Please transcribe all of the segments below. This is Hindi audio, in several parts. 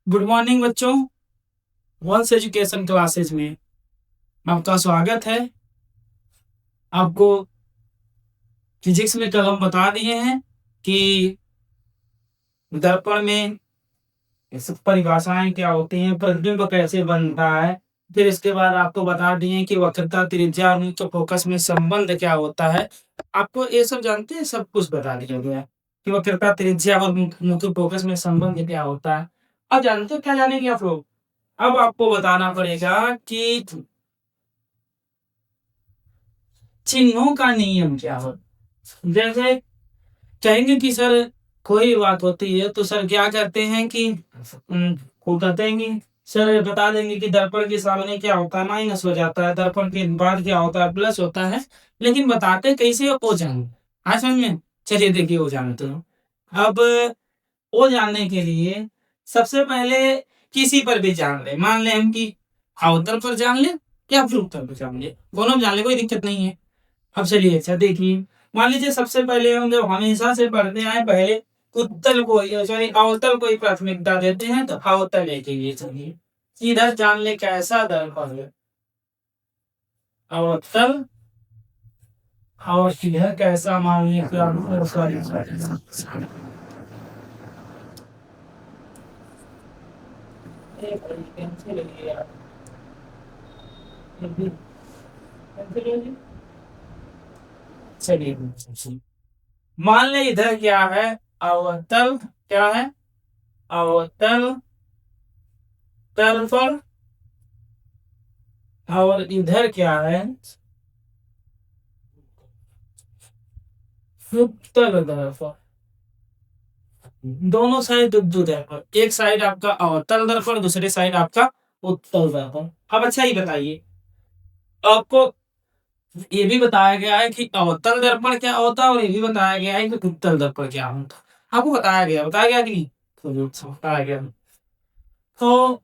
गुड मॉर्निंग बच्चों, वंश एजुकेशन क्लासेस में आपका स्वागत है। आपको फिजिक्स में कल हम बता दिए हैं कि दर्पण में सब परिभाषाएं क्या होती हैं, प्रतिबिंब कैसे बनता है। फिर इसके बाद आपको बता दिए कि वक्रता, त्रिज्या और मुख्य फोकस में संबंध क्या होता है। आपको ये सब जानते हैं, सब कुछ बता दिया गया कि वक्रता, त्रिज्या और मुख्य फोकस में संबंध क्या होता है। अब जानते हो क्या जानेंगे आप लोग? अब आपको बताना पड़ेगा कि चिन्हों का नियम क्या हो। जैसे कहेंगे कि सर कोई बात होती है तो सर क्या करते हैं कि वो कहते हैं कि सर बता देंगे कि दर्पण के सामने क्या होता है, माइनस हो जाता है, दर्पण के बाद क्या होता है, प्लस होता है। लेकिन बताते कैसे हो जाने आज समझ में। चलिए देखिए वो जानते हो। अब वो जानने के लिए सबसे पहले किसी पर भी जान ले, मान ले हम कि अवतल पर जान ले या फिर उत्तल पर जान ले, दोनों जान ले, कोई दिक्कत नहीं है। अब चलिए अच्छा देखिए, मान लीजिए सबसे पहले हम जब हमेशा से पढ़ते आए, पहले उत्तल को सॉरी अवतल को ही प्राथमिकता देते हैं, तो अवतल लेके चलिए इधर जान ले कैसा दर्पण है अवतल, और इधर कैसा मान लीजिए सॉरी चलिए मान ले इधर क्या है, अवतल क्या है, अवतल दर्पण, और इधर क्या है, उत्तल दर्पण। दोनों साइड दो दर्पण, एक साइड आपका अवतल दर्पण, दूसरी साइड आपका उत्तल दर्पण। अब अच्छा ही बताइए, आपको ये भी बताया गया है कि अवतल दर्पण क्या होता है और ये भी बताया गया है कि उत्तल दर्पण क्या होता है। आपको बताया गया कि नहीं? तो बताया गया। तो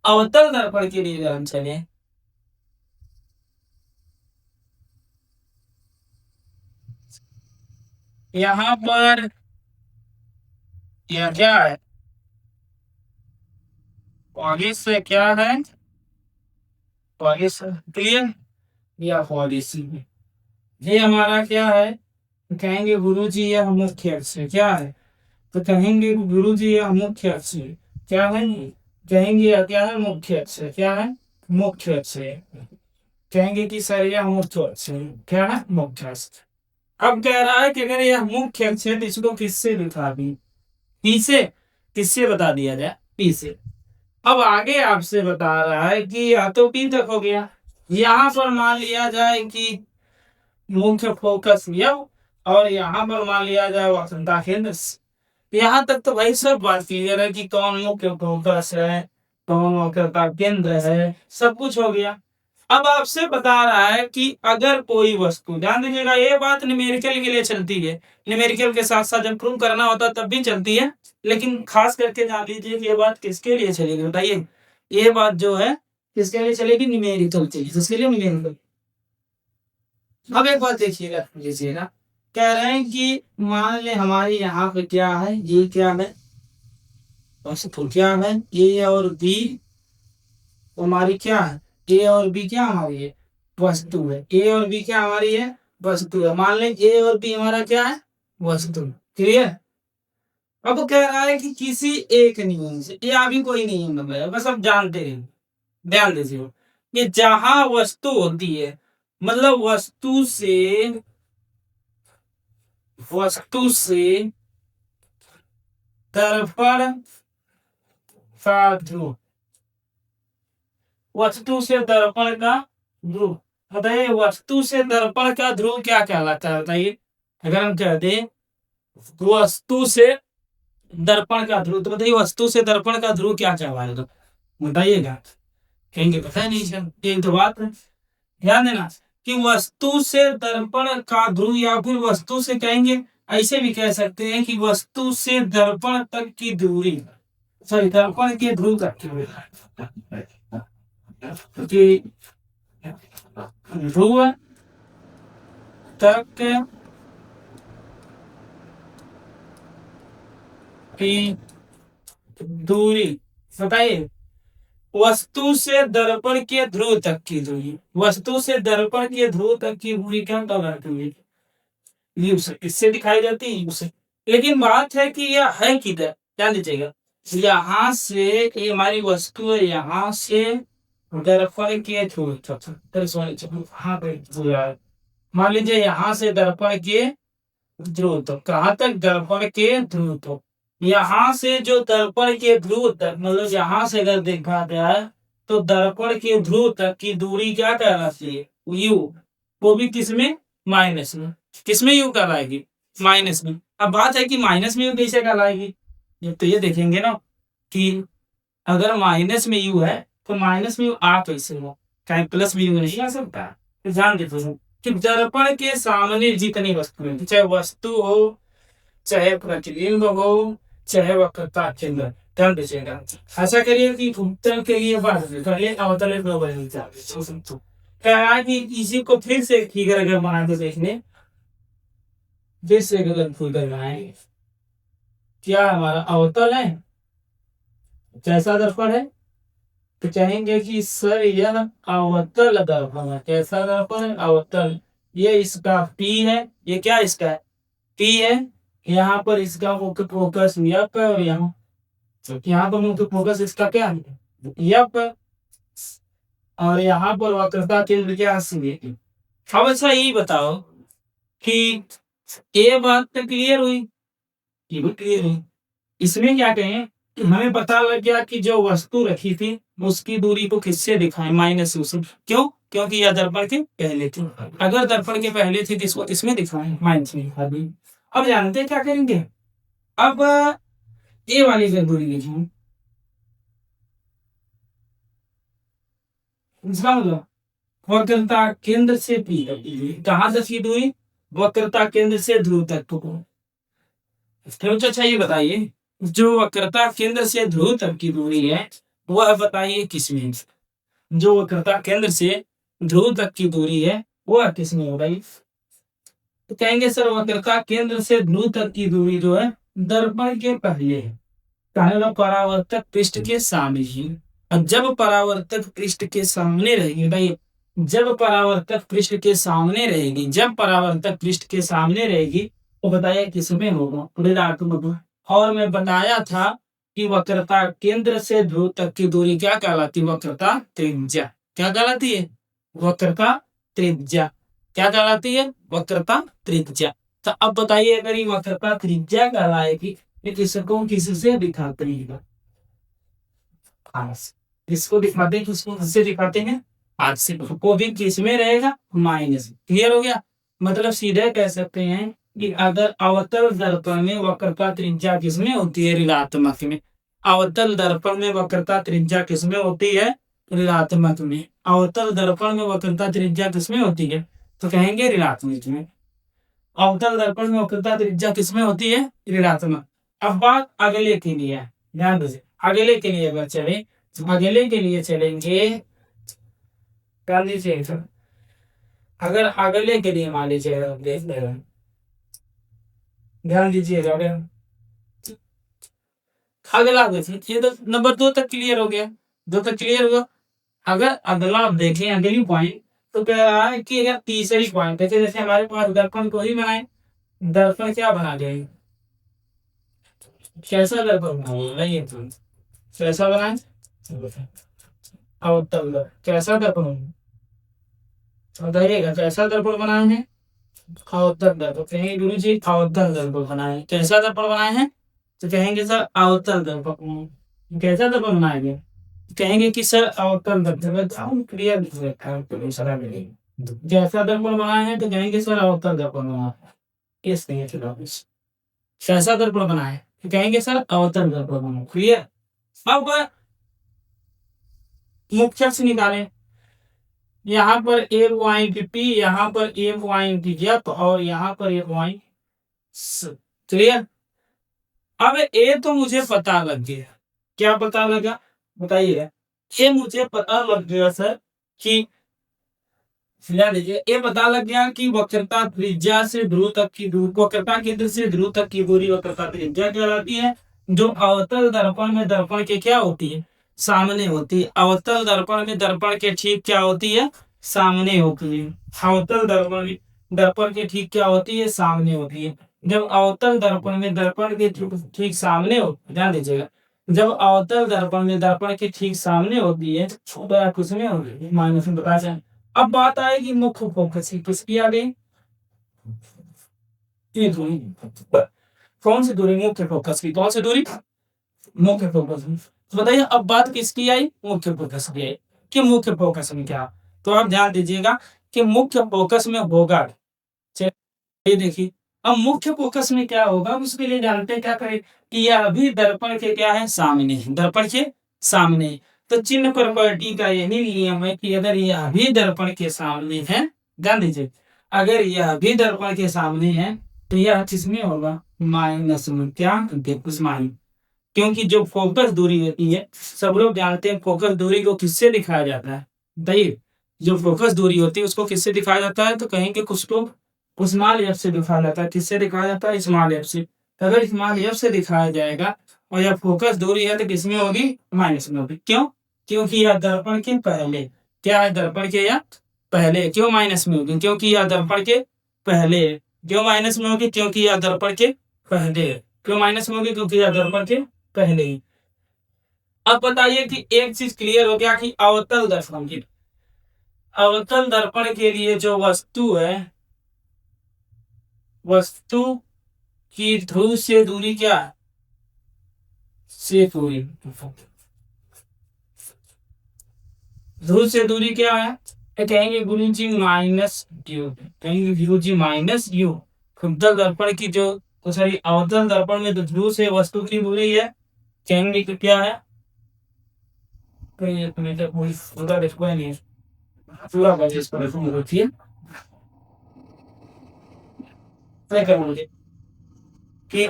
अवतल दर्पण के लिए हम चले, यहाँ पर यह क्या है, पॉलिश क्या है, पॉलिश क्लियर या पॉलिश। ये हमारा क्या है, तो कहेंगे गुरु जी यह मुख्य अक्ष क्या है, तो कहेंगे गुरु जी यह मुख्य अक्ष क्या है, कहेंगे यह क्या है, मुख्य अक्ष क्या है, मुख्य अक्ष। कहेंगे कि सर यह मुख्य अक्ष क्या है, मुख्य अक्ष। अब कह रहा है कि अगर यह मुख्य अक्ष है तो इसको किससे लिखा भी, पी से, किससे बता दिया जाए, पी से। अब आगे आपसे बता रहा है कि या तो पी तक हो गया, यहाँ पर मान लिया जाए कि मुख्य फोकस यह, और यहाँ पर मान लिया जाए वक्रता केंद्र। यहाँ तक तो भाई सब बात क्लियर है कि कौन मुख्य फोकस है, कौन वक्रता केंद्र है, सब कुछ हो गया। अब आपसे बता रहा है कि अगर कोई वस्तु, ध्यान दीजिएगा ये बात न्यूमेरिकल के लिए चलती है, न्यूमेरिकल के साथ साथ जब प्रूव करना होता है तब भी चलती है, लेकिन खास करके जान लीजिए कि ये बात किसके लिए चलेगी, बताइए। ये बात जो है किसके लिए चलेगी, न्यूमेरिकल चलेगी, किसके लिए, न्यूमेरिकल। अब एक बात देखिएगा लीजिएगा, कह रहे हैं कि मान ले हमारे यहाँ पे क्या है, ये क्या है, क्या है, ए और बी हमारी क्या है, ए और बी क्या हमारी है, वस्तु है। ए और बी क्या हमारी है, वस्तु है। मान लें ए और बी हमारा क्या है, वस्तु। क्लियर। अब कह रहा है कि किसी एक नियम से, या भी कोई नियम है, बस अब जानते रहिए, ध्यान दीजिए कि जहां वस्तु होती है, मतलब वस्तु से दर्पण का ध्रुव, वस्तु से दर्पण का ध्रुव, बताइए वस्तु से दर्पण का ध्रुव क्या कहलाता है, बताइए। अगर हम कह दें वस्तु से दर्पण का ध्रुव, तो बताइए वस्तु से दर्पण का ध्रुव क्या कहलाएगा, बताइएगा। कहेंगे पता नहीं सर, एक तो बात है, ध्यान देना कि वस्तु से दर्पण का ध्रुव, या फिर वस्तु से कहेंगे, ऐसे भी कह सकते हैं कि वस्तु से दर्पण तक की दूरी, सॉरी दर्पण के ध्रुव तक की दूरी, कि ध्रुव तक की दूरी बताइए। वस्तु से दर्पण के ध्रुव तक की दूरी, वस्तु से दर्पण के ध्रुव तक की दूरी क्या कहलाती है? यू से, इससे दिखाई जाती है यू से। लेकिन बात है कि यह है किधर, ध्यान दीजिएगा। यहाँ से ये हमारी वस्तु है, यहाँ से दर्पण के ध्रुव तक, हाँ मान लीजिए यहाँ से दर्पण के ध्रुव तक, कहाँ तक? दर्पण के ध्रुव तक। यहाँ से जो दर्पण के ध्रुव तक, मतलब यहाँ से अगर देखा जाए तो दर्पण के ध्रुव तक की दूरी क्या कहलाती है? यू। वो भी किसमें? माइनस में। किसमें यू कहलाएगी? माइनस में। अब बात है कि माइनस में यू कैसे कहलाएगी? तो ये देखेंगे ना कि अगर माइनस में यू है तो माइनस में यू आ कैसे हो, चाहे प्लस में यू नहीं आ सकता। तो ध्यान देते कि दर्पण के सामने जितनी वस्तु है, चाहे वस्तु हो, चाहे प्रतिबिंब हो, चाहे वक्रता केंद्र, ध्यान दीजिएगा। ऐसा करिए कि उत्तर के लिए पहले अवतल क्या कि इसी को फिर से फिगर अगर बना के देखने, फिर से अगर फिगर बनाएंगे, क्या हमारा अवतल है, कैसा दर्पण है? तो कहेंगे कि सर यह अवतल दर्पण है। कैसा दर्पण है? अवतल। ये इसका P है, ये क्या इसका है? P है। यहाँ पर इसका मुख्य फोकस यप है और यहाँ पर मुख्य फोकस इसका क्या है? यप। और यहाँ पर वक्रता केंद्र क्या है? अब अच्छा यही बताओ कि ये बात तो क्लियर हुई, ये भी क्लियर हुई। इसमें क्या कहें कि हमें पता लग गया कि जो वस्तु रखी थी उसकी दूरी को किससे दिखाएं? माइनस यू से। क्यों? क्योंकि यह दर्पण के पहले थी। अगर दर्पण के पहले थी तो इसको किसमें दिखाएं? माइनस में दिखा दी। अब जानते क्या करेंगे? अब ये वाली दूरी लिखें, इसका मतलब वक्रता केंद्र से P तक, कहां तक की दूरी? वक्रता केंद्र से ध्रुव तक। तो अच्छा ये बताइए, जो वक्रता केंद्र से ध्रुव तक की दूरी है वह बताइए किसमें? जो वक्रता केंद्र से ध्रुव तक की दूरी है वह किसमें होगा? तो कहेंगे सर वक्रता केंद्र से ध्रुव तक की दूरी जो है दर्पण के पहले है, परावर्तक पृष्ठ के सामने ही। अब जब परावर्तक पृष्ठ के सामने रहेगी भाई, जब परावर्तक पृष्ठ के सामने रहेगी, जब परावर्तक पृष्ठ के सामने रहेगी तो बताइए किसमें होगा? ऋणात्मक। और मैं बताया था कि वक्रता केंद्र से ध्रुव तक की दूरी क्या कहलाती है? वक्रता त्रिज्या। क्या कहलाती है? वक्रता त्रिज्या। क्या कहलाती है? वक्रता त्रिज्या। तो अब बताइए अगर ये वक्रता त्रिज्या कहलाएगी इसको किससे दिखाते हैं? इसको दिखाते हैं, किससे दिखाते हैं? हाथ से। को भी किसमें रहेगा? माइनस। क्लियर हो गया? मतलब सीधे कह सकते हैं कि अगर अवतल दर्पण में वक्रता त्रिज्या किसमें होती है? ऋणात्मक में। अवतल दर्पण में वक्रता त्रिज्या किसमें होती है? ऋणात्मक में। अवतल दर्पण में वक्रता त्रिज्या किसमें होती है? तो कहेंगे ऋणात्मक में। अवतल दर्पण में वक्रता त्रिज्या किसमें होती है? ऋणात्मक। अब बात अगले के लिए, ध्यान दीजिए। अगले के लिए अगर चले, अगले के लिए चलेंगे, ध्यान दीजिए। अगर अगले के लिए मान लीजिए, देख ले, ध्यान दीजिएगा। अगला देखिए, ये तो नंबर 2 तक क्लियर हो गया, 2 तक क्लियर होगा। अगर अगला आप देखें, अगली पॉइंट तो कह रहा है कि अगर तीसरी पॉइंट है, जैसे हमारे पास दर्पण को ही बनाए, दर्पण क्या बना दें? कैसा दर्पण बनाए? कैसा बनाए? अवतल। कैसा दर्पण बताइएगा? कैसा दर्पण बनाए हैं? अवतल दर्पण। कहेंगे गुरु जी अवतल दर्पण बनाए। कैसा दर्पण बनाए हैं? तो कहेंगे सर अवतल दर्पण। कैसा दर्पण बनाएंगे? कहेंगे कि सर अवतल दर्पण। क्लियर जैसा दर्पण बनाए हैं तो कहेंगे सर अवतल दर्पण बनाए। कैसा दर्पण बनाए तो कहेंगे सर अवतल दर्पण बनाए। क्लियर? अब मुख्य से निकालें, यहाँ पर ए पॉइंट P, यहाँ पर ए पॉइंट F और यहाँ पर ए पॉइंट S। क्लियर? अब ए तो मुझे पता लग गया। क्या पता लगा बताइए? ये मुझे पता लग गया सर कि ये पता लग गया कि वक्रता त्रिज्या से ध्रुव तक की दूरी, वक्रता केंद्र से ध्रुव तक की दूरी वक्रता त्रिज्या कहलाती है। जो अवतल दर्पण में दर्पण के क्या होती है, सामने होती है। अवतल दर्पण में दर्पण के ठीक क्या होती है, सामने होती है। अवतल दर्पण में दर्पण के ठीक क्या होती है, सामने होती है। जब अवतल दर्पण में दर्पण के ठीक सामने हो, ध्यान दीजिएगा, जब अवतल दर्पण में दर्पण के ठीक सामने होती है तो आप कुछ में होगी माइनस में बता जाए। अब बात आएगी मुख्य फोकस की, किसकी आ गई, ये दूरी, कौन सी दूरी, मुख्य फोकस की। कौन सी दूरी, मुख्य फोकस में। तो बताइए अब बात किसकी आई, मुख्य फोकस की आई कि मुख्य फोकस में क्या। तो आप ध्यान दीजिएगा कि मुख्य फोकस में होगा, ये देखिए, अब मुख्य फोकस में क्या होगा उसके लिए जानते हैं क्या करें कि यह अभी दर्पण के क्या है, सामने है, दर्पण के सामने। तो चिन्ह प्रॉपर्टी का यही नियम है कि अगर यह अभी दर्पण के सामने है, ध्यान दीजिए, अगर यह अभी दर्पण के सामने है तो यह किसमें होगा, माइनस में। क्या, उस माइनस, क्योंकि जो फोकस दूरी होती है, सब लोग जानते हैं फोकस दूरी को किससे दिखाया जाता है, बताइए। जो फोकस दूरी होती है उसको किससे दिखाया जाता है, तो कहेंगे कुछ लोग स्मॉल एफ से दिखाया जाता है। किससे दिखाया जाता है, स्मॉल एफ से। अगर स्मॉल एफ से दिखाया जाएगा और यह फोकस दूरी है तो किसमें होगी, माइनस में होगी। क्यों, क्योंकि यह दर्पण के पहले, क्या है, दर्पण के या पहले। क्यों माइनस में होगी, क्योंकि यह दर्पण के पहले। क्यों माइनस में होगी, क्योंकि यह दर्पण के पहले। क्यों माइनस में होगी, क्योंकि यह दर्पण के पहले ही। अब बताइए कि एक चीज क्लियर हो गया कि अवतल दर्पण की, अवतल दर्पण के लिए जो वस्तु है, वस्तु की ध्रुव से दूरी क्या है, से दूरी, ध्रुव से दूरी क्या है, ये कहेंगे गुरु जी माइनस ड्यू, कहेंगे गुरु जी माइनस ड्यू। अवतल दर्पण की जो, तो सॉरी, अवतल दर्पण में जो ध्रुव से वस्तु की दूरी है, कहेंगे कि क्या है, पूरा देखो नहीं है, पूरा बजे इस पर होती है, क्या करोगे कि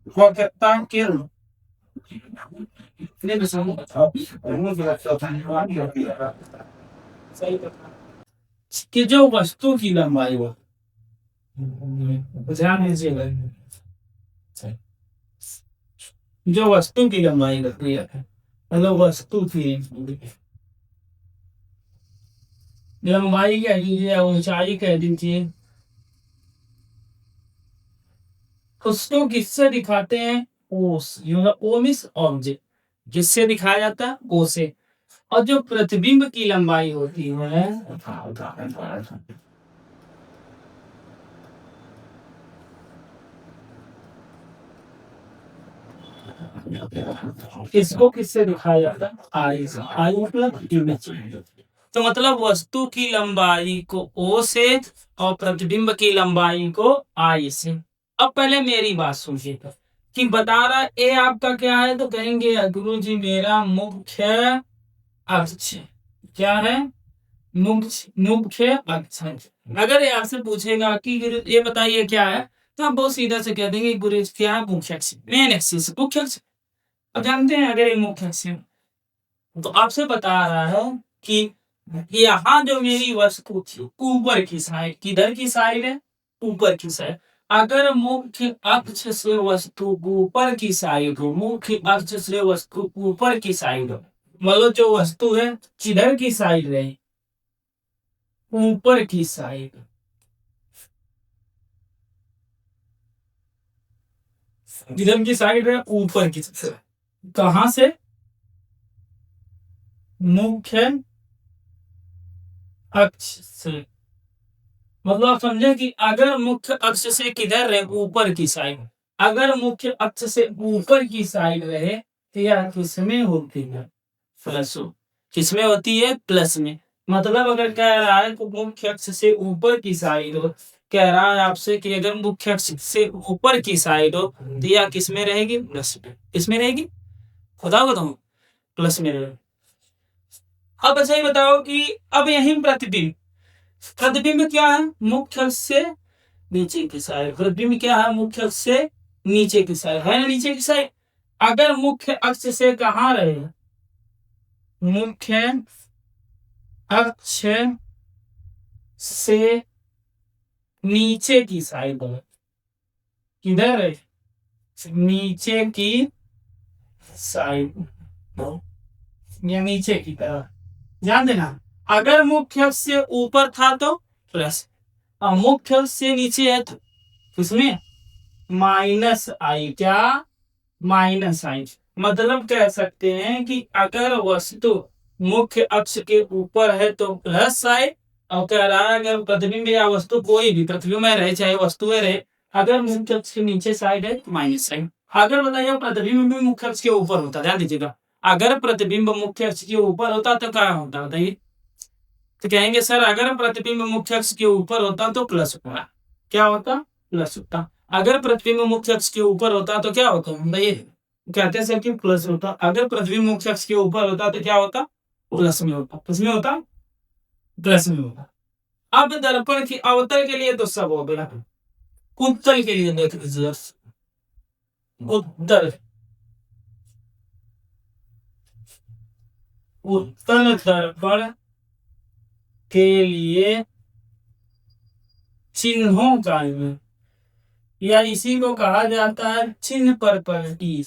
कोलकाता के इतने भी समूह बताओ, सही बता कि जो वस्तु की लंबाई हो, ध्यान दीजिएगा, जो वस्तु की लंबाई होती है, मतलब वस्तु की लंबाई कह दीजिए या ऊंचाई कह दीजिए, उसको किससे दिखाते हैं, ओस, ओ मीन्स ऑब्जेक्ट, किससे दिखाया जाता है, ओ से। और जो प्रतिबिंब की लंबाई होती है, इसको किससे दिखाया जाता है, आई से। आई मतलब इमेज। तो मतलब वस्तु की लंबाई को ओ से और प्रतिबिंब की लंबाई को आई से। अब पहले मेरी बात सुनिए कि बता रहा ए आपका क्या है, तो कहेंगे गुरु जी मेरा मुख्य अक्ष, क्या है, मुख्य मुख्य अक्ष। अगर ये आपसे पूछेगा कि गुरु ये बताइए क्या है, तो आप बहुत सीधा से कह देंगे गुरु जी क्या है, मुख्य अक्ष, मेन एक्सिस, मुख्य अक्ष। अब जानते हैं अगर ये मुख्य अक्ष है, तो आपसे बता रहा है कि यहाँ जो मेरी वस्तु थी ऊपर की साइड, किधर की साइड है, ऊपर की साइड। अगर मुख्य अक्ष से वस्तु ऊपर की साइड हो, मुख्य अक्ष से वस्तु ऊपर की साइड हो, मतलब जो वस्तु है किधर की साइड रहे, ऊपर की साइड, किधर की साइड है, ऊपर की साइड। कहां से, मुख्य अक्ष से, मतलब आप समझे कि अगर मुख्य अक्ष से किधर रहे, ऊपर की साइड, अगर मुख्य अक्ष से ऊपर की साइड रहे तो यह किसमें होती है, प्लस, किसमें होती है, प्लस में। मतलब अगर कह रहा है कि मुख्य अक्ष से ऊपर की साइड हो, कह रहा है आपसे कि अगर मुख्य अक्ष से ऊपर की साइड हो तो यह किसमें रहेगी, प्लस में। किसमें रहेगी, खुदा बताऊं, प्लस में रहेगी। अब अच्छा ही बताओ कि अब यही प्रतिबिंब, प्रतिबिंब क्या है, मुख्य अक्ष से नीचे की साइड, प्रतिबिंब क्या है, मुख्य अक्ष से नीचे की साइड, है ना, नीचे की साइड। अगर मुख्य अक्ष से कहाँ रहे, मुख्य अक्ष से नीचे की साइड, किधर है, नीचे की साइड या नीचे की तरफ। ध्यान देना, अगर मुख्य अक्ष से ऊपर था तो प्लस, और मुख्य अक्ष से नीचे है तो इसमें माइनस आई। क्या? माइनस आई। मतलब कह सकते हैं कि अगर वस्तु मुख्य अक्ष के ऊपर है तो प्लस साइन, और कह रहा है अगर प्रतिबिंब या वस्तु कोई भी पृथ्वी में रहे चाहे वस्तु रहे, अगर मुख्य अक्ष के नीचे साइड है तो माइनस साइन। अगर बताइए प्रतिबिंब भी मुख्य अक्ष के ऊपर होता, ध्यान दीजिएगा, अगर प्रतिबिंब मुख्य अक्ष के ऊपर होता तो क्या होता बताइए? तो कहेंगे सर अगर प्रतिबिंब मुख्य अक्ष के ऊपर होता तो प्लस होता। क्या होता? प्लस होता। अगर प्रतिबिंब मुख्य अक्ष के ऊपर होता तो क्या होता बताइए? कहते हैं सर कि प्लस होता। अगर प्रतिबिंब मुख्य अक्ष के ऊपर होता तो क्या होता? प्लस में होता। किस में होता? प्लस में होता। अब दर्पण की अवतल के लिए तो सब हो गया, उत्तल के लिए देख लीजिए। उत्तल उत्तल दर्पण के लिए चिन्हों का या इसी को कहा जाता है चिन्ह पर पलटी।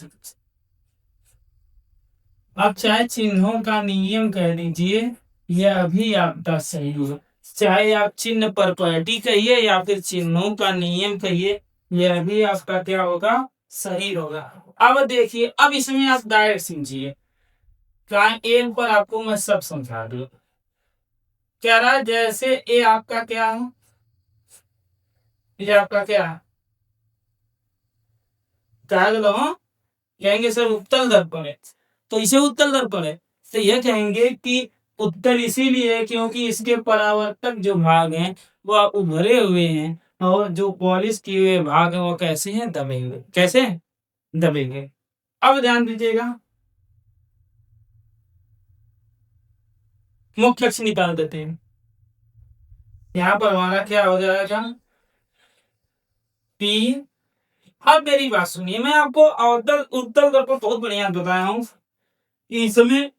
अब चाहे चिन्हों का नियम कह दीजिए, यह भी आपका सही होगा। चाहे आप चिन्ह पर पलटी कहिए या फिर चिन्हों का नियम कहिए, यह भी आपका क्या होगा? सही होगा। अब देखिए, अब इसमें आप डायरेक्ट समझिए, एक पर आपको मैं सब समझा दूं। कह रहा है जैसे ये आपका क्या है, ये आपका क्या है, कहेंगे सर उत्तल दर्पण है, तो इसे उत्तल दर्पण है। तो यह कहेंगे कि उत्तल इसीलिए है क्योंकि इसके परावर्तक जो भाग हैं वह उभरे हुए हैं, और जो पॉलिश किए हुए भाग हैं वो कैसे हैं? दबे हुए। कैसे हैं? दबे हुए। अब ध्यान दीजिएगा, मुख्य अक्ष निकाल देते हैं। यहाँ पर हमारा क्या हो जाएगा? पी। अब मेरी बात सुनिए, मैं आपको अवतल उत्तल दर्पण बहुत बढ़िया बताया हूँ। इसमें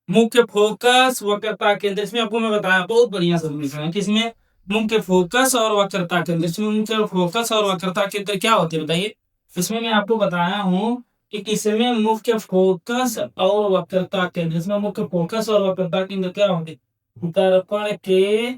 मुख्य फोकस वक्रता केंद्र, इसमें आपको मैं बताया बहुत बढ़िया समीकरण, किसमें? मुख्य फोकस और वक्रता केंद्र। इसमें मुख्य फोकस और वक्रता केंद्र क्या होते हैं बताइए? इसमें मैं आपको बताया हूँ कि इसमें मुख्य फोकस और वक्रता केंद्र, इसमें मुख्य फोकस और वक्रता केंद्र क्या होते? दर्पण के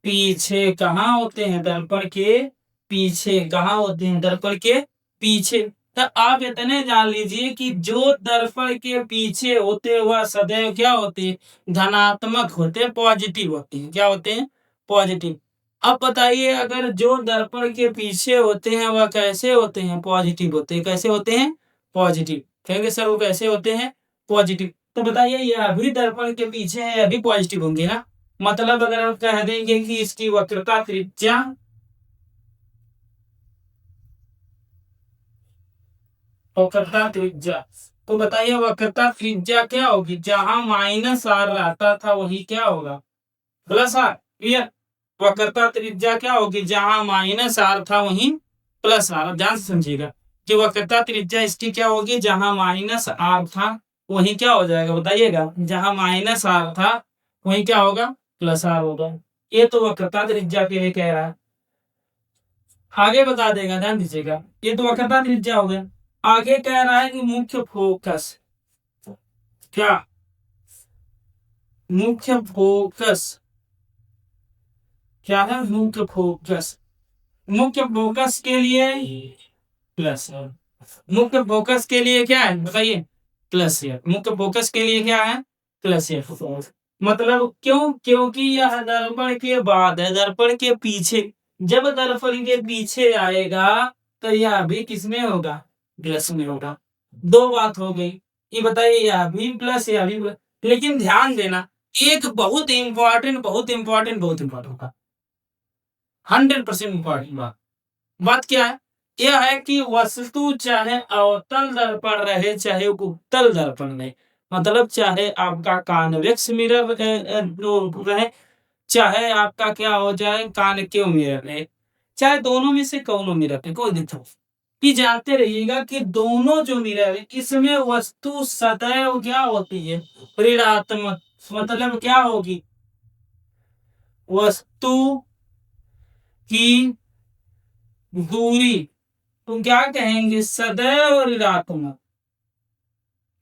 पीछे कहाँ होते हैं? दर्पण के पीछे कहाँ होते हैं? दर्पण के पीछे। तो आप इतने जान लीजिए कि जो दर्पण के पीछे होते वह सदैव क्या होते हैं? धनात्मक होते हैं, पॉजिटिव होते हैं। क्या होते हैं? पॉजिटिव। अब बताइए, अगर जो दर्पण के पीछे होते हैं वह कैसे होते हैं? पॉजिटिव होते हैं। कैसे होते हैं? पॉजिटिव। कहेंगे सर वो कैसे होते हैं? पॉजिटिव। तो बताइए यह भी दर्पण के पीछे है, यह भी पॉजिटिव होंगे ना। मतलब अगर हम कह देंगे कि इसकी वक्रता त्रिज्या वक्रता त्रिज्या, तो बताइए वक्रता त्रिज्या क्या होगी? जहां माइनस आर रहता था वही क्या होगा? Plus R. क्लियर? वक्रता त्रिज्या क्या होगी? जहां माइनस आर था वहीं प्लस आर। ध्यान से समझिएगा कि वक्रता त्रिज्या इसकी क्या होगी? जहां माइनस आर था वहीं क्या हो जाएगा बताइएगा? जहां माइनस आर था वहीं क्या होगा? प्लस आर होगा। ये तो वक्रता त्रिज्या के लिए कह रहा है, आगे बता देगा। ध्यान दीजिएगा, ये तो वक्रता त्रिज्या हो गया। आगे कह रहा है कि मुख्य फोकस, क्या? मुख्य फोकस क्या है? मुख्य फोकस, मुख्य फोकस के लिए प्लस है। मुख्य फोकस के लिए क्या है बताइए? प्लस है। मुख्य फोकस के लिए क्या है? प्लस है। मतलब क्यों? क्योंकि यह दर्पण के बाद है, दर्पण के पीछे। जब दर्पण के पीछे आएगा तो यह भी किसमें होगा? प्लस में होगा। दो बात हो गई। ये बताइए यह भी प्लस यह भी प्लस। लेकिन ध्यान देना, एक बहुत इंपॉर्टेंट बहुत इंपॉर्टेंट बहुत इंपॉर्टेंट बात, 100% इंपॉर्टेंट बात। बात क्या है? यह है कि वस्तु चाहे अवतल दर्पण रहे चाहे उत्तल दर्पण रहे, मतलब चाहे आपका कॉन्वेक्स मिरर रहे चाहे आपका क्या हो जाए कॉनकेव मिरर रहे, चाहे दोनों में से कौनों मिरर है, कोई दिक्कत नहीं। कि जानते रहिएगा कि दोनों जो मिरर है इसमें वस्तु सदैव क्या होती है? ऋणात्मक। मतलब क्या होगी? वस्तु की दूरी तो क्या कहेंगे, सदैव ऋणात्मक।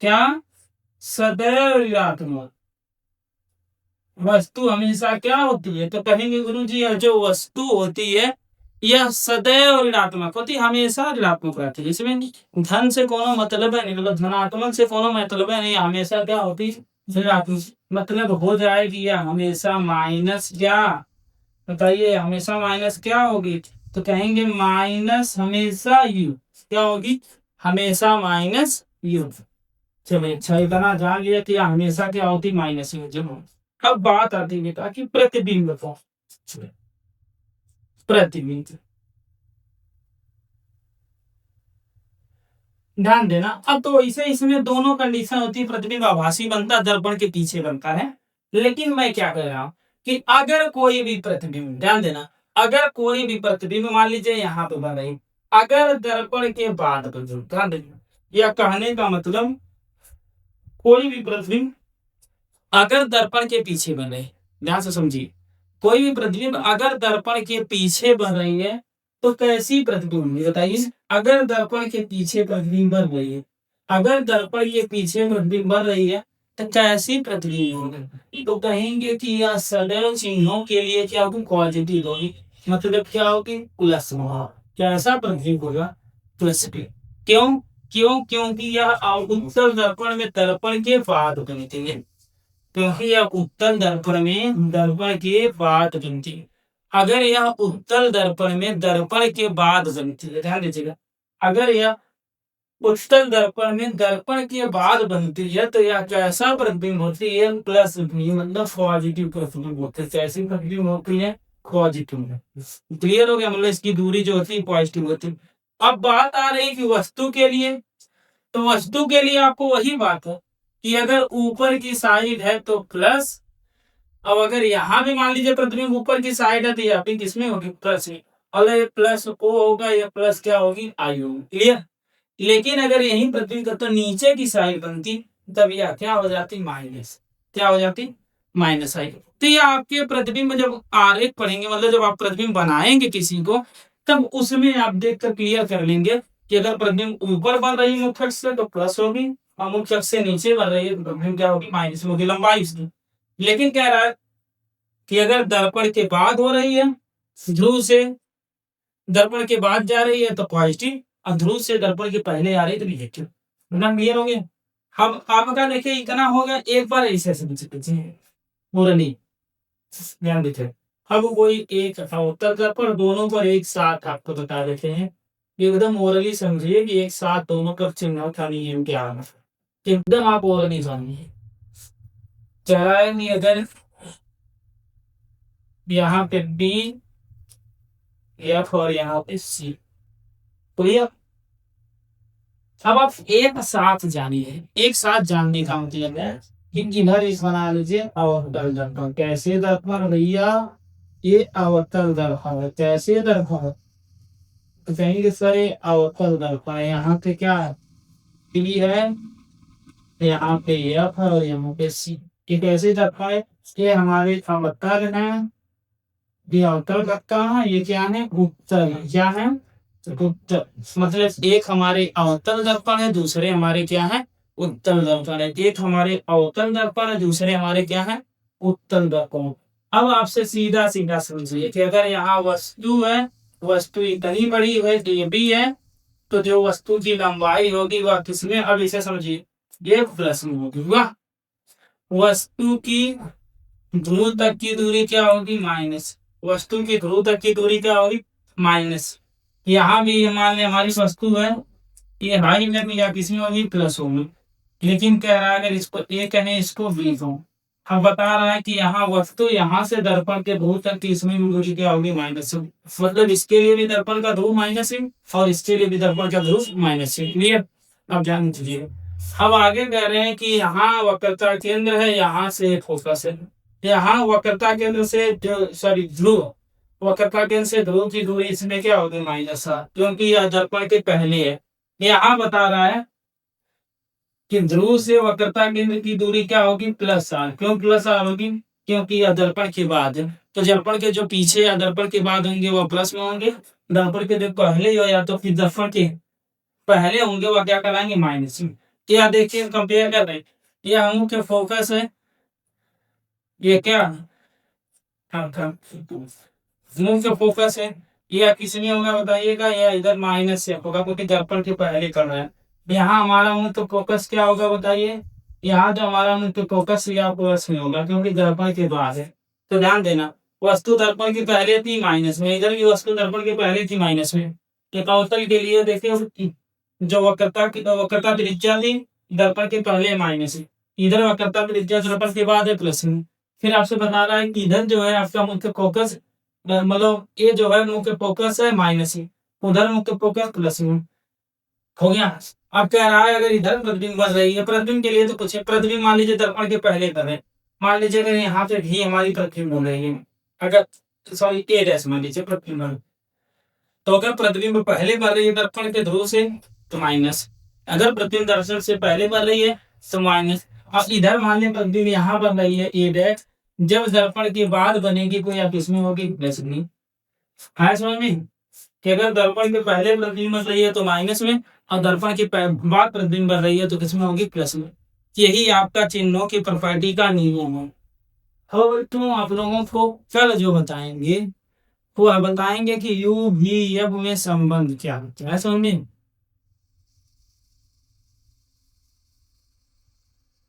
क्या, सदैव ऋणात्मक। वस्तु हमेशा क्या होती है, तो कहेंगे गुरुजी यह जो वस्तु होती है यह सदैव ऋणात्मक होती है, हमेशा ऋणात्मक रहती है। इसमें धन से कोनो मतलब है नहीं, मतलब धनात्मक से कोनो मतलब है नहीं, हमेशा क्या होती है, ऋणात्मक। मतलब हो जाएगी यह हमेशा माइनस क्या, बताइए हमेशा माइनस क्या होगी, तो कहेंगे माइनस हमेशा यू। क्या होगी, हमेशा माइनस यू। चलिए अच्छा इतना जान लिया कि हमेशा क्या होती, माइनस यू। जब अब बात आती है बेटा कि प्रतिबिंब को, प्रतिबिंब ध्यान देना। अब तो वैसे इसमें दोनों कंडीशन होती है, प्रतिबिंब आभासी बनता, दर्पण के पीछे बनता है। लेकिन मैं क्या कह रहा हूं कि अगर कोई भी प्रतिबिंब, ध्यान देना, अगर कोई भी प्रतिबिंब मान लीजिए यहाँ पे बन रही, अगर दर्पण के बाद, ध्यान देना, यह कहने का मतलब कोई भी प्रतिबिंब अगर दर्पण के पीछे बन रही, ध्यान से समझिए, कोई भी प्रतिबिंब अगर दर्पण के पीछे बन रही है तो कैसी प्रतिबिंब होगी, बताइए। अगर दर्पण के पीछे प्रतिबिंब बन रही है, अगर दर्पण के पीछे प्रतिबिंब बन रही है तो कैसी प्रतिबिंब होगी, तो कहेंगे कि यह सदैव चिन्हों के लिए क्या होगी, पॉजिटिव होगी। मतलब क्या होगी, प्लस होगा। कैसा प्रतिबिंब होगा, प्लस। क्यों, क्योंकि यह उत्तल दर्पण में दर्पण के बाद बनती है, क्योंकि यह उत्तल दर्पण में दर्पण के बाद बनती है। अगर यह उत्तल दर्पण में दर्पण के बाद बनती है, ध्यान दीजिएगा, अगर यह उत्तल दर्पण में दर्पण के बाद बनती है तो यह कैसा प्रतिबिंब होती है, प्लस मतलब पॉजिटिव प्रतिबिंब होती है। कैसी प्रतिबिंब होती है, पॉजिटिव। क्लियर हो गया, मतलब इसकी दूरी जो होती है पॉजिटिव होती है। अब बात आ रही कि वस्तु के लिए, तो वस्तु के लिए आपको वही बात है कि अगर ऊपर की साइड है तो प्लस, अब अगर यहाँ भी मान लीजिए प्रतिबिंब ऊपर की साइड है तो यहाँ पे किसमें होगी, प्लस में, और ये प्लस ओ होगा, ये प्लस क्या होगी, आई होगी। क्लियर। लेकिन अगर यही प्रतिबिंब तो नीचे की साइड बनती तब यह क्या हो जाती, माइनस। क्या हो जाती, माइनस आई। तो ये आपके प्रतिबिंब जब आरेख पढ़ेंगे, मतलब जब आप प्रतिबिंब बनाएंगे किसी को, तब उसमें आप देख कर क्लियर कर लेंगे कि अगर प्रतिबिंब ऊपर बन रही है मुख्य अक्ष से तो प्लस होगी, और मुख्य अक्ष से नीचे बन रही है तो प्रतिबिंब क्या होगी, माइनस होगी, लंबाई उसकी। लेकिन कह रहा है कि अगर दर्पण के बाद हो रही है, ध्रुव से दर्पण के बाद जा रही है तो पॉजिटिव, और ध्रुव से दर्पण के पहले आ रही है तो निगेटिव। क्लियर हो गया। हम आपका देखिए इतना हो गया, एक बार ऐसे समझ लीजिए मुरली, ध्यान दीजिए। अब कोई एक उत्तर दर्पण दोनों पर एक साथ आपको बता देते हैं, एकदम ओरली समझिए कि एक साथ दोनों पर चिन्ह का नियम क्या है, एकदम आप ओरली समझिए। चलाएंगे अगर यहाँ पे बी, एफ और यहाँ पे सी, तो ये अब आप एक साथ जानिए, एक साथ जानने का मतलब है कि इधर इस बना लीजिए अवतल दर्पण। कैसे दर्पण भैया, ये अवतल दर्पण है। कैसे दर्पण, तो कहेंगे सर ये अवतल दर्पण है। यहाँ पे क्या है, बी है, यहाँ पे एफ है और यहाँ पे सी। ये कैसे दर्पण है, ये हमारे अवतल है, ये अवतल दर्पण है, ये क्या है, उत्तल। क्या है, उत्तल। मतलब एक हमारे अवतल दर्पण है, दूसरे हमारे क्या है, उत्तल दर्पण है। एक हमारे अवतल दर्पण है, दूसरे हमारे क्या है, उत्तल दर्पण। अब आपसे सीधा सीधा समझिए कि अगर यहाँ वस्तु है, वस्तु इतनी बड़ी है कि ये भी है, तो जो वस्तु की लंबाई होगी वह किसमें, अब इसे समझिए, ये प्लस में होगी। वाह, वस्तु की ध्रुव तक की दूरी क्या होगी, माइनस। वस्तु की ध्रुव तक की दूरी क्या होगी, माइनस। यहाँ भी मान लें हमारी वस्तु है, ये हाई में या किसी में भी प्लस होगी, लेकिन कह रहा है अगर इसको ए कहें इसको बी को, हम बता रहा है कि यहाँ वस्तु यहाँ से दर्पण के ध्रुव तक की इसमें भी दूरी क्या होगी, माइनस। मतलब इसके लिए भी दर्पण का ध्रुव माइनस है और इसके लिए भी दर्पण का ध्रुव माइनस है। क्लियर। अब ध्यान दीजिए, अब आगे कह रहे हैं कि यहाँ वक्रता केंद्र है, यहाँ से फोकस है। यहाँ वक्रता केंद्र से जो सॉरी ध्रुव, वक्रता केंद्र से ध्रुव की दूरी इसमें क्या होगी, माइनस है, क्योंकि यह दर्पण के पहले है। यहाँ बता रहा है कि ध्रुव से वक्रता केंद्र की दूरी क्या होगी, प्लस आर। क्यों प्लस आर होगी, क्योंकि यह दर्पण के बाद है। तो दर्पण के जो पीछे या दर्पण के बाद होंगे वो प्लस में होंगे, दर्पण के जो पहले हो या तो फिर दर्पण के पहले होंगे वो क्या कराएंगे माइनस में। क्या देखिए कंपेयर कर रहे हैं, ये हम मुख्य फोकस है, ये क्या मुख्य फोकस है, ये किसमें होगा बताइएगा, या इधर माइनस से होगा क्योंकि दर्पण के पहले कर रहा है। यहाँ हमारा मुख्य फोकस क्या होगा बताइए, यहाँ जो हमारा मुख्य फोकस या प्लस में होगा क्योंकि दर्पण के बाद है। तो ध्यान देना, वस्तु दर्पण के पहले थी माइनस में, इधर भी वस्तु दर्पण के पहले थी माइनस में। एक अवतल के लिए देखिए जो वक्रता त्रिज्या थी दर्पण के पहले माइनस है, इधर वक्रता त्रिज्या दर्पण के बाद है प्लस में। फिर आपसे बता रहा है कि इधर जो है आपका मुख्य फोकस मतलब ये जो है मुख्य फोकस है माइनस ही, उधर मुख्य फोकस प्लस में। हो गया। अब कह रहा है अगर इधर प्रतिबिंब बन रही है, प्रतिबिंब के लिए तो कुछ है, प्रतिबिंब मान लीजिए दर्पण के पहले कर रहे हैं, मान लीजिए अगर यहाँ पे भी हमारी प्रतिबिंब हो रही है, अगर सॉरी ए डैश मान लीजिए प्रतिबिंब, तो अगर प्रतिबिंब पहले बन रही है दर्पण के ध्रुव से तो माइनस, अगर प्रतिबिंब दर्पण से पहले बन रही है तो माइनस। और इधर मान लीजिए प्रतिबिंब यहाँ बन रही है ए डैश, जब दर्पण के बाद बनेगी कोई आप इसमें होगी प्लस में। है समझ में कि अगर दर्पण के पहले प्रतिबिंब बन रही है तो माइनस में, और दर्पण के बाद प्रतिबिंब बन रही है तो किसमें होगी प्लस में। यही आपका चिन्हों की प्रॉपर्टी का नियम है। तो आप लोगों को कल जो बताएंगे वो बताएंगे कि यू भी एफ में संबंध क्या होता है, समझ में।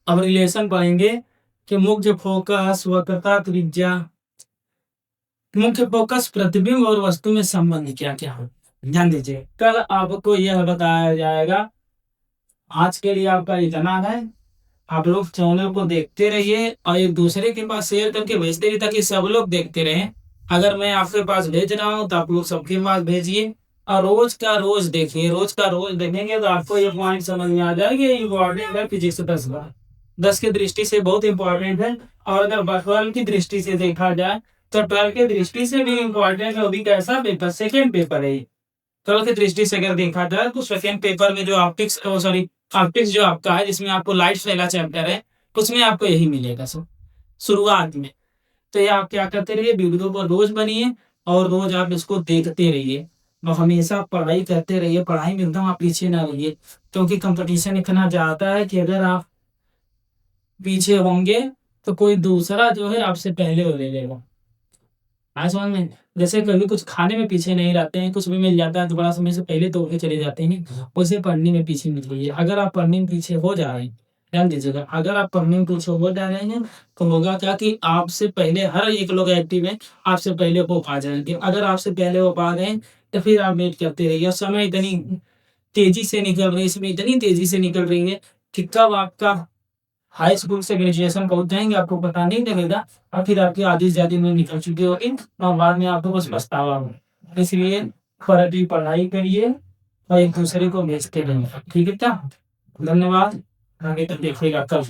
अब रिलेशन पढ़ेंगे कि मुख्य फोकस वक्रता त्रिज्या, मुख्य फोकस प्रतिबिंब और वस्तु में संबंध क्या क्या है ध्यान दीजिए, कल आपको यह बताया जाएगा। आज के लिए आपका इतना है, आप लोग चैनल को देखते रहिए और एक दूसरे के पास शेयर करके भेजते रहिए ताकि सब लोग देखते रहें। अगर मैं आपके पास भेज रहा हूँ तो आप लोग सबके पास भेजिए और रोज का रोज देखिए, रोज का रोज देखेंगे तो आपको ये पॉइंट समझ में आ जाएगा। इम्पोर्टेंट है फिजिक्स 10 की दृष्टि से बहुत इंपॉर्टेंट है, और अगर 12 की दृष्टि से देखा जाए तो 12 की दृष्टि से भी इम्पोर्टेंट है। अभी कैसा पेपर, सेकेंड पेपर है। 12 की दृष्टि से अगर देखा जाए तो सेकेंड पेपर में जो ऑप्टिक्स ऑप्टिक्स जो आपका है जिसमें आपको लाइट फैला चैप्टर है उसमें आपको यही मिलेगा सब शुरुआत में। तो ये आप क्या करते रहिए, वीडियो पर रोज बनिए और रोज आप इसको देखते रहिए और हमेशा पढ़ाई करते रहिए, पढ़ाई में एकदम आप पीछे ना रहिए क्योंकि कंपटीशन इतना ज्यादा है कि अगर आप पीछे होंगे तो कोई दूसरा जो है आपसे पहले हो ले लेगा। आज समझ में, जैसे कभी कुछ खाने में पीछे नहीं रहते हैं, कुछ भी मिल जाता है तो बड़ा समय से पहले तोड़ के चले जाते हैं, उसे पढ़ने में पीछे नहीं रहिए। अगर आप पढ़ने में पीछे हो जा रहे हैं, ध्यान दीजिएगा, अगर आप पढ़ने में पीछे हो जा रहे हैं तो होगा क्या कि आपसे पहले हर एक लोग एक्टिव है, आपसे पहले वो पा जाएंगे। अगर आपसे पहले वो पा गए तो फिर आप वेट करते रहिए। समय इतनी तेजी से निकल रही है, इसमें इतनी तेजी से निकल रही है कि कब आपका हाई स्कूल से ग्रेजुएशन पहुंच जाएंगे आपको पता नहीं लगेगा, और फिर आपकी आधी से ज्यादा उम्र निकल चुकी होगी और बाद में आपको बस पछतावा होगा। इसलिए पढ़ाई करिए और एक दूसरे को भेजते रहिए, ठीक है क्या। धन्यवाद, आगे तक देखिएगा कल।